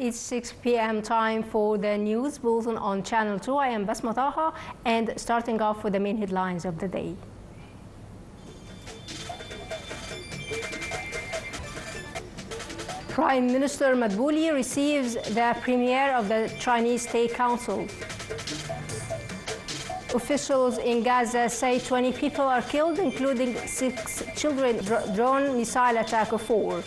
It's 6 p.m. time for the news bulletin on Channel 2. I am Bethha, and starting off with the main headlines of the day. Prime Minister Madbouli receives the premier of the Chinese State Council. Officials in Gaza say 20 people are killed, including 6 children. Drone missile attack of 4.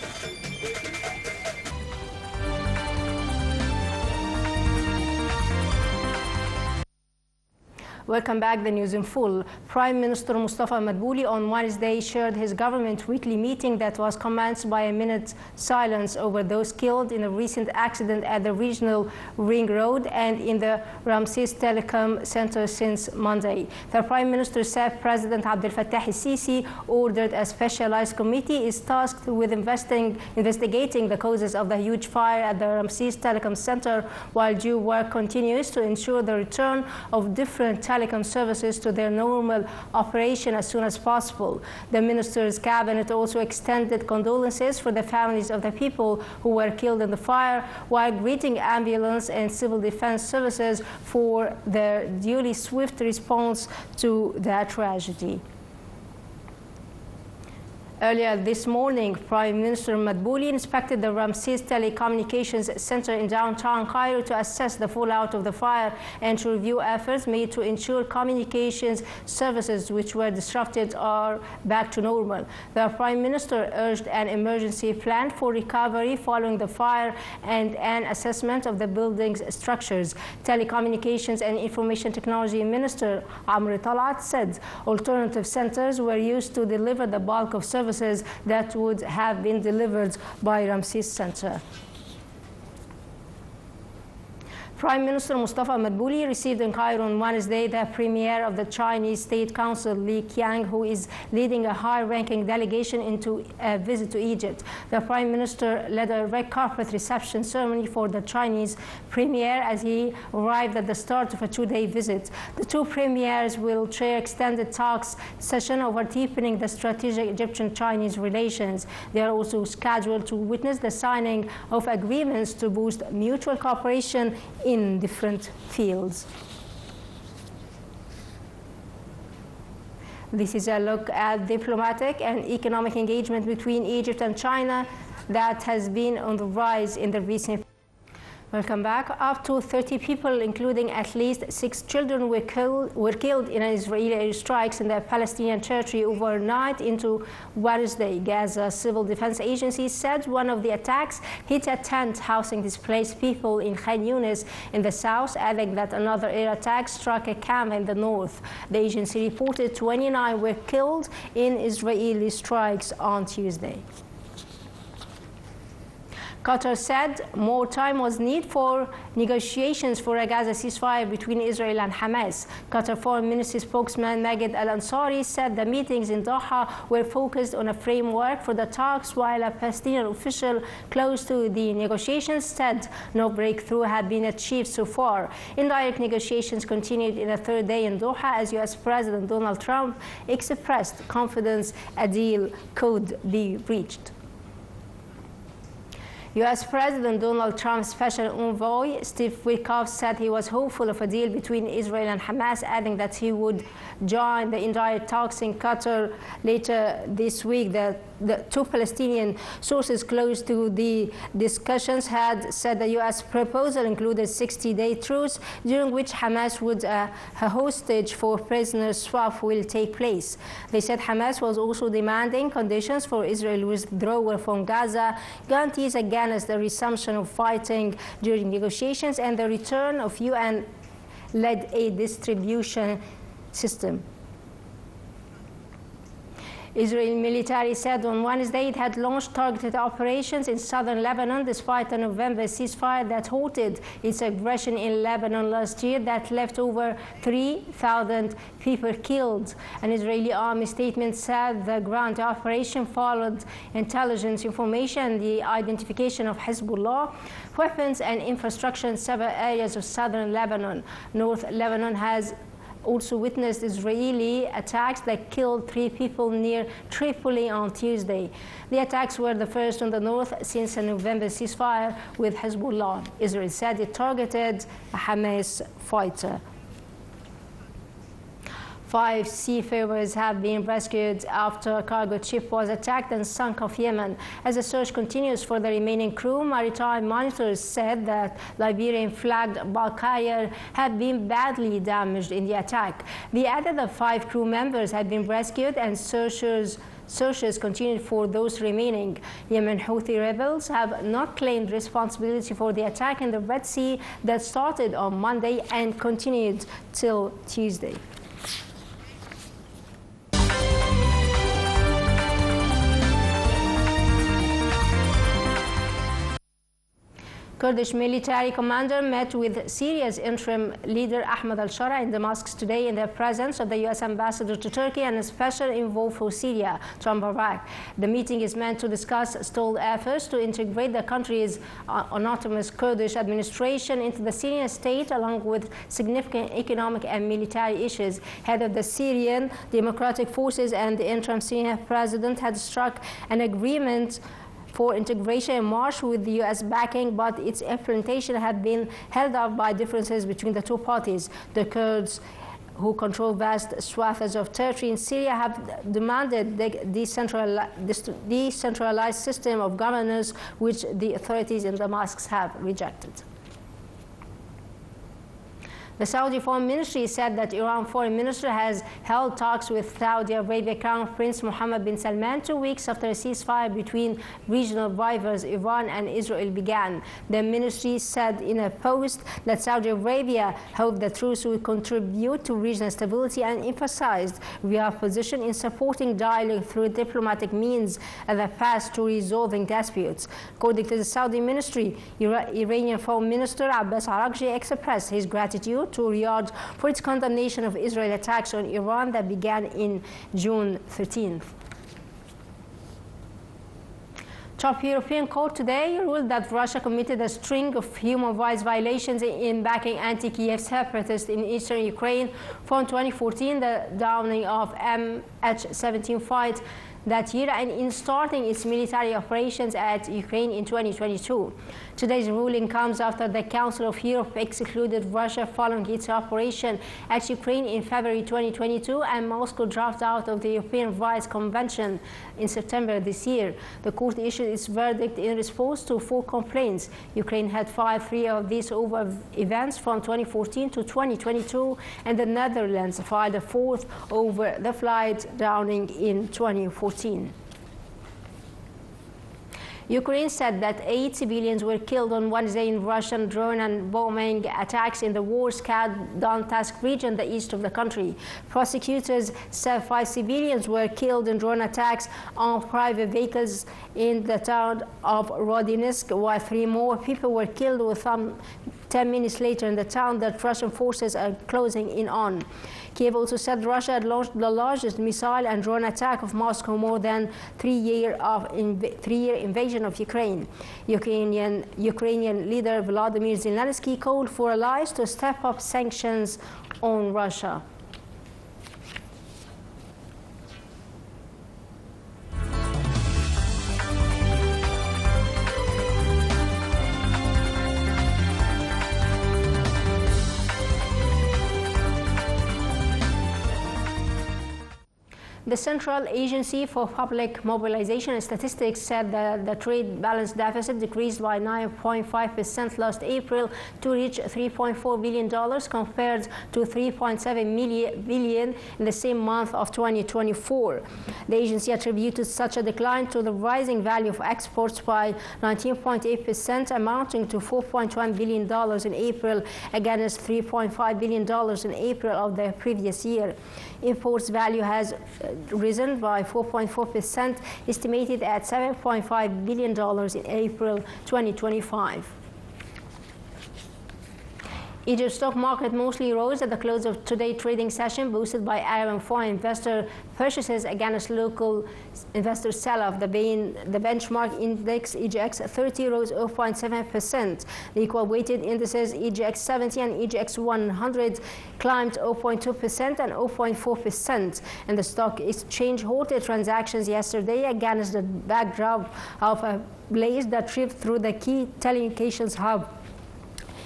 Welcome back. The news in full. Prime Minister Mustafa Madbouli on Wednesday shared his government weekly meeting that was commenced by a minute's silence over those killed in a recent accident at the regional ring road and in the Ramses Telecom Center since Monday. The Prime Minister said President Abdel Fattah el-Sisi ordered a specialized committee is tasked with investigating the causes of the huge fire at the Ramses Telecom Center, while due work continues to ensure the return of different telecom services to their normal operation as soon as possible. The minister's cabinet also extended condolences for the families of the people who were killed in the fire, while greeting ambulance and civil defense services for their duly swift response to that tragedy. Earlier this morning, Prime Minister Madbouli inspected the Ramses Telecommunications Center in downtown Cairo to assess the fallout of the fire and to review efforts made to ensure communications services which were disrupted are back to normal. The Prime Minister urged an emergency plan for recovery following the fire and an assessment of the building's structures. Telecommunications and Information Technology Minister Amr Talat said alternative centers were used to deliver the bulk of services that would have been delivered by Ramses Center. Prime Minister Mustafa Madbouli received in Cairo on Wednesday the premier of the Chinese State Council, Li Qiang, who is leading a high-ranking delegation into a visit to Egypt. The Prime Minister led a red carpet reception ceremony for the Chinese premier as he arrived at the start of a 2-day visit. The two premiers will chair extended talks session over deepening the strategic Egyptian-Chinese relations. They are also scheduled to witness the signing of agreements to boost mutual cooperation in different fields. This is a look at diplomatic and economic engagement between Egypt and China that has been on the rise in the recent. Welcome back. Up to 30 people, including at least 6 children, were killed in Israeli airstrikes in the Palestinian territory overnight into Wednesday. Gaza Civil Defense Agency said one of the attacks hit a tent housing displaced people in Khan Yunis in the south, adding that another air attack struck a camp in the north. The agency reported 29 were killed in Israeli strikes on Tuesday. Qatar said more time was needed for negotiations for a Gaza ceasefire between Israel and Hamas. Qatar Foreign Ministry spokesman Maged Al-Ansari said the meetings in Doha were focused on a framework for the talks, while a Palestinian official close to the negotiations said no breakthrough had been achieved so far. Indirect negotiations continued in a third day in Doha as U.S. President Donald Trump expressed confidence a deal could be reached. U.S. President Donald Trump's special envoy, Steve Witkoff, said he was hopeful of a deal between Israel and Hamas, adding that he would join the indirect talks in Qatar later this week. The two Palestinian sources close to the discussions had said the U.S. proposal included 60-day truce, during which Hamas would a hostage for prisoner swap will take place. They said Hamas was also demanding conditions for Israel withdrawal from Gaza, guarantees against the resumption of fighting during negotiations, and the return of UN-led aid distribution system. Israeli military said on Wednesday it had launched targeted operations in southern Lebanon despite a November ceasefire that halted its aggression in Lebanon last year that left over 3,000 people killed. An Israeli army statement said the ground operation followed intelligence information and the identification of Hezbollah, weapons and infrastructure in several areas of southern Lebanon. North Lebanon has also witnessed Israeli attacks that killed 3 people near Tripoli on Tuesday. The attacks were the first on the north since a November ceasefire with Hezbollah. Israel said it targeted a Hamas fighter. 5 seafarers have been rescued after a cargo ship was attacked and sunk off Yemen. As the search continues for the remaining crew, maritime monitors said that Liberian-flagged bulk carrier had been badly damaged in the attack. They added that 5 crew members had been rescued and searches continued for those remaining. Yemen Houthi rebels have not claimed responsibility for the attack in the Red Sea that started on Monday and continued till Tuesday. Kurdish military commander met with Syria's interim leader Ahmed al-Shara in Damascus today in the presence of the U.S. ambassador to Turkey and a special envoy for Syria, Trump-Barak. The meeting is meant to discuss stalled efforts to integrate the country's autonomous Kurdish administration into the Syrian state, along with significant economic and military issues. Head of the Syrian Democratic Forces and the interim Syrian president had struck an agreement for integration in March with the U.S. backing, but its implementation had been held up by differences between the two parties. The Kurds, who control vast swaths of territory in Syria, have demanded the decentralized system of governance, which the authorities in Damascus have rejected. The Saudi Foreign Ministry said that Iran Foreign Minister has held talks with Saudi Arabia Crown Prince Mohammed bin Salman 2 weeks after a ceasefire between regional rivals Iran and Israel began. The ministry said in a post that Saudi Arabia hoped the truce would contribute to regional stability and emphasized Riyadh's position in supporting dialogue through diplomatic means as a path to resolving disputes. According to the Saudi ministry, Iranian Foreign Minister Abbas Araghchi expressed his gratitude to Riyadh for its condemnation of Israeli attacks on Iran that began in June 13th. Top European Court today ruled that Russia committed a string of human rights violations in backing anti-Kiev separatists in eastern Ukraine from 2014, the downing of MH17 fight that year, and in starting its military operations at Ukraine in 2022. Today's ruling comes after the Council of Europe excluded Russia following its operation at Ukraine in February 2022, and Moscow dropped out of the European Rights Convention in September this year. The court issued its verdict in response to 4 complaints. Ukraine had filed 3 of these over events from 2014 to 2022, and the Netherlands filed a 4th over the flight downing in 2014. Ukraine said that 8 civilians were killed on Wednesday in Russian drone and bombing attacks in the war-scarred Donetsk region, the east of the country. Prosecutors said 5 civilians were killed in drone attacks on private vehicles in the town of Rodinsk, while 3 more people were killed with some 10 minutes later in the town that Russian forces are closing in on. Kiev also said Russia had launched the largest missile and drone attack of Moscow more than 3-year invasion of Ukraine. Ukrainian leader Volodymyr Zelensky called for allies to step up sanctions on Russia. The Central Agency for Public Mobilization and Statistics said that the trade balance deficit decreased by 9.5% last April to reach $3.4 billion compared to $3.7 billion in the same month of 2024. The agency attributed such a decline to the rising value of exports by 19.8%, amounting to $4.1 billion in April against $3.5 billion in April of the previous year. Imports value has risen by 4.4%, estimated at $7.5 billion in April 2025. Egypt's stock market mostly rose at the close of today's trading session, boosted by Arab and foreign investor purchases against local investor sell-off. The benchmark index EGX 30 rose 0.7%. The equal weighted indices EGX 70 and EGX 100 climbed 0.2% and 0.4%. And the stock exchange halted transactions yesterday against the backdrop of a blaze that ripped through the key telecommunications hub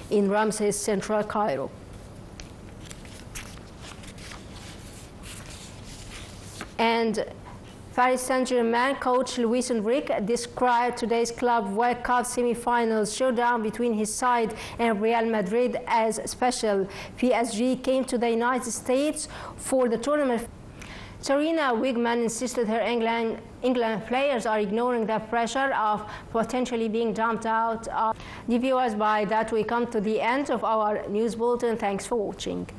in Ramses Central Cairo. And Paris Saint-Germain coach Luis Enrique described today's Club World Cup semi-finals showdown between his side and Real Madrid as special. PSG came to the United States for the tournament. Serena Wigman insisted her England players are ignoring the pressure of potentially being dumped out. Dear viewers, by that we come to the end of our news bulletin. Thanks for watching.